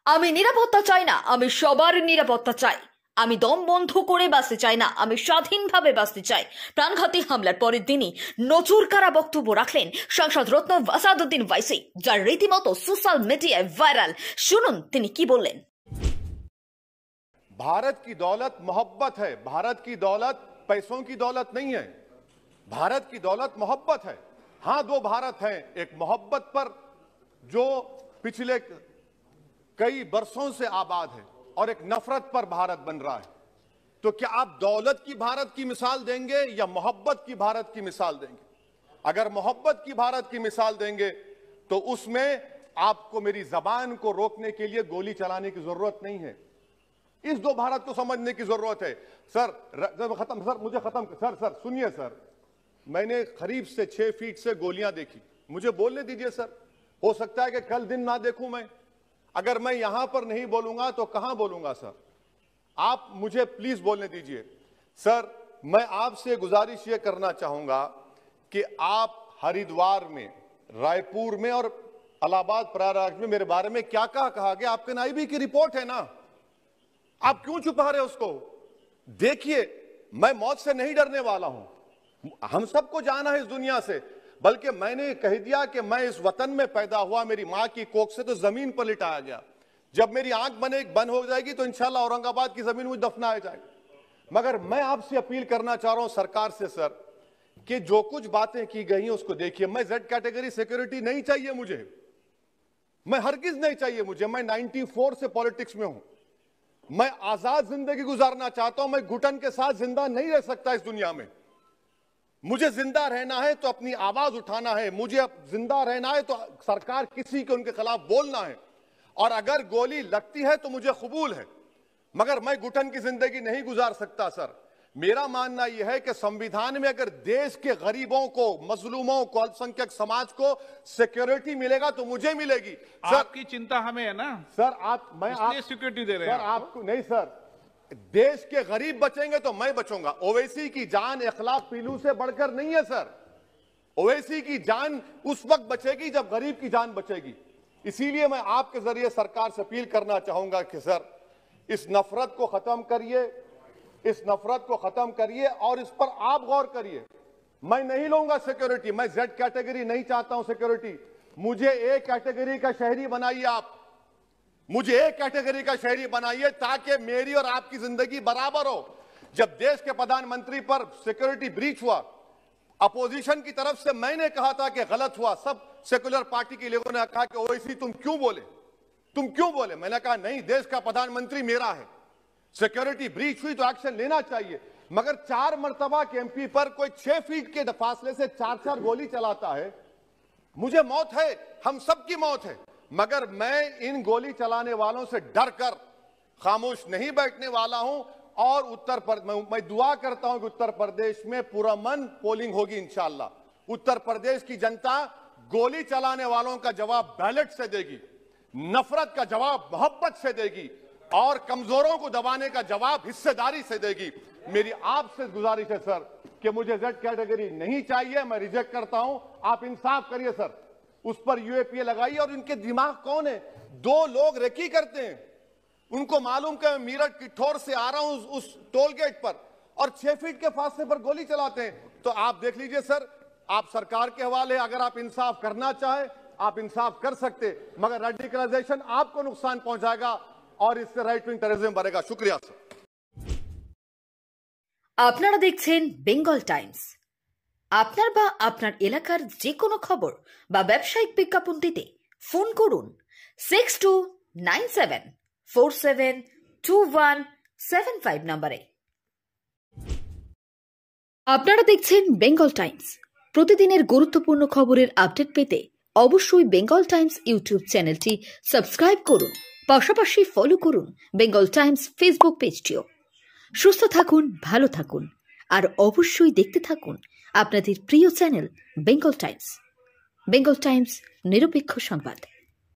আমি নিরাপত্তা চাই না, আমি সবার নিরাপত্তা চাই। আমি দম বন্ধ করে বাঁচতে চাই না, আমি স্বাধীনভাবে বাঁচতে চাই। প্রাণঘাতী হামলার পরের দিনই নজরকাড়া বক্তব্য রাখলেন সাংসদ রত্ন আসাদুদ্দিন ওয়াইসি, যার রীতিমতো সোশ্যাল মিডিয়ায় ভাইরাল। শুনুন তিনি কি বললেন। भारत की दौलत मोहब्बत है। भारत की दौलत पैसों की दौलत नहीं है। भारत की दौलत मोहब्बत है। हां, दो भारत हैं, एक मोहब्बत पर जो पिछले कई बरसों से आबाद है और एक नफरत पर भारत बन रहा है। तो क्या आप दौलत की भारत की मिसाल देंगे या मोहब्बत की भारत की मिसाल देंगे? अगर मोहब्बत की भारत की मिसाल देंगे तो उसमें आपको मेरी जबान को रोकने के लिए गोली चलाने की जरूरत नहीं है। इस दो भारत को समझने की जरूरत है। सर खत्म, सर मुझे खत्म, सर सुनिए सर, मैंने करीब से 6 फीट से गोलियां देखी, मुझे बोलने दीजिए सर। हो सकता है कि कल दिन ना देखूं मैं। अगर मैं यहां पर नहीं बोलूंगा तो कहां बोलूंगा सर? आप मुझे प्लीज बोलने दीजिए सर। मैं आपसे गुजारिश यह करना चाहूंगा कि आप हरिद्वार में, रायपुर में और इलाहाबाद प्रयागराज में मेरे बारे में क्या कहा गया? आपके नाईबी की रिपोर्ट है ना, आप क्यों छुपा रहे उसको? देखिए, मैं मौत से नहीं डरने वाला हूं, हम सबको जाना है इस दुनिया से। बल्कि मैंने कह दिया कि मैं इस वतन में पैदा हुआ, मेरी मां की कोख से तो जमीन पर लिटाया गया। जब मेरी आंख बंद हो जाएगी तो इंशाल्लाह औरंगाबाद की जमीन मुझे दफनाया जाएगा। मगर मैं आपसे अपील करना चाह रहा हूं सरकार से सर, कि जो कुछ बातें की गई हैं उसको देखिए। मैं जेड कैटेगरी सिक्योरिटी नहीं चाहिए मुझे, मैं हरगिज नहीं चाहिए मुझे। मैं 94 से पॉलिटिक्स में हूं। मैं आजाद जिंदगी गुजारना चाहता हूं। मैं घुटन के साथ जिंदा नहीं रह सकता इस दुनिया में। मुझे जिंदा रहना है तो अपनी आवाज उठाना है, मुझे जिंदा रहना है तो सरकार किसी के उनके खिलाफ बोलना है, और अगर गोली लगती है तो मुझे कबूल है, मगर मैं घुटन की जिंदगी नहीं गुजार सकता सर। मेरा मानना यह है कि संविधान में अगर देश के गरीबों को, मजलूमों को, अल्पसंख्यक समाज को सिक्योरिटी मिलेगा तो मुझे मिलेगी सर। आपकी चिंता हमें है ना सर, मैं सिक्योरिटी दे रहे हैं सर आपको नहीं सर। देश के गरीब बचेंगे तो मैं बचूंगा। ओवैसी की जान इखलाक पीलू से बढ़कर नहीं है सर। ओवैसी की जान उस वक्त बचेगी जब गरीब की जान बचेगी। इसीलिए मैं आपके जरिए सरकार से अपील करना चाहूंगा कि सर, इस नफरत को खत्म करिए, इस नफरत को खत्म करिए और इस पर आप गौर करिए। मैं नहीं लूंगा सिक्योरिटी, मैं जेड कैटेगरी नहीं चाहता हूं सिक्योरिटी। मुझे ए कैटेगरी का शहरी बनाइए आप, मुझे एक कैटेगरी का शहरी बनाइए ताकि मेरी और आपकी जिंदगी बराबर हो। जब देश के प्रधानमंत्री पर सिक्योरिटी ब्रीच हुआ, अपोजिशन की तरफ से मैंने कहा था कि गलत हुआ। सब सेकुलर पार्टी के लोगों ने कहा कि ओवैसी तुम क्यों बोले? मैंने कहा नहीं, देश का प्रधानमंत्री मेरा है, सिक्योरिटी ब्रीच हुई तो एक्शन लेना चाहिए। मगर 4 मर्तबा के एमपी पर कोई 6 फीट के फासले से 4 गोली चलाता है। मुझे मौत है, हम सबकी मौत है, मगर मैं इन गोली चलाने वालों से डरकर खामोश नहीं बैठने वाला हूं। और मैं दुआ करता हूं कि उत्तर प्रदेश में पुरअमन पोलिंग होगी इंशाअल्लाह। उत्तर प्रदेश की जनता गोली चलाने वालों का जवाब बैलेट से देगी, नफरत का जवाब मोहब्बत से देगी, और कमजोरों को दबाने का जवाब हिस्सेदारी से देगी। मेरी आपसे गुजारिश है सर कि मुझे जेड कैटेगरी नहीं चाहिए, मैं रिजेक्ट करता हूं। आप इंसाफ करिए सर, उस पर यूएपीए लगाइए। और इनके दिमाग कौन है? 2 लोग रेकी करते हैं, उनको मालूम कि मैं मीरठ की ठोर से आ रहा हूं उस टोल गेट पर, और 6 फीट के फासले पर गोली चलाते हैं। तो आप देख लीजिए सर, आप सरकार के हवाले, अगर आप इंसाफ करना चाहें आप इंसाफ कर सकते, मगर रेडिकलाइजेशन आपको नुकसान पहुंचाएगा और इससे राइट विंग टेररिज्म बढ़ेगा। शुक्रिया सर। আপনারা দেখছেন বেঙ্গল টাইমস। আপনার বা আপনার এলাকার যে কোনো খবর বা ব্যবসায়িক বিজ্ঞাপন দিতে ফোন করুন 6297472175 নম্বরে। আপনারা দেখছেন বেঙ্গল টাইমস। প্রতিদিনের গুরুত্বপূর্ণ খবরের আপডেট পেতে অবশ্যই বেঙ্গল টাইমস ইউটিউব চ্যানেলটি সাবস্ক্রাইব করুন, পাশাপাশি ফলো করুন বেঙ্গল টাইমস ফেসবুক পেজটিও। সুস্থ থাকুন, ভালো থাকুন, আর অবশ্যই দেখতে থাকুন আপনাদের প্রিয় channel Bengal Times. Bengal Times, নিরপেক্ষ সংবাদ।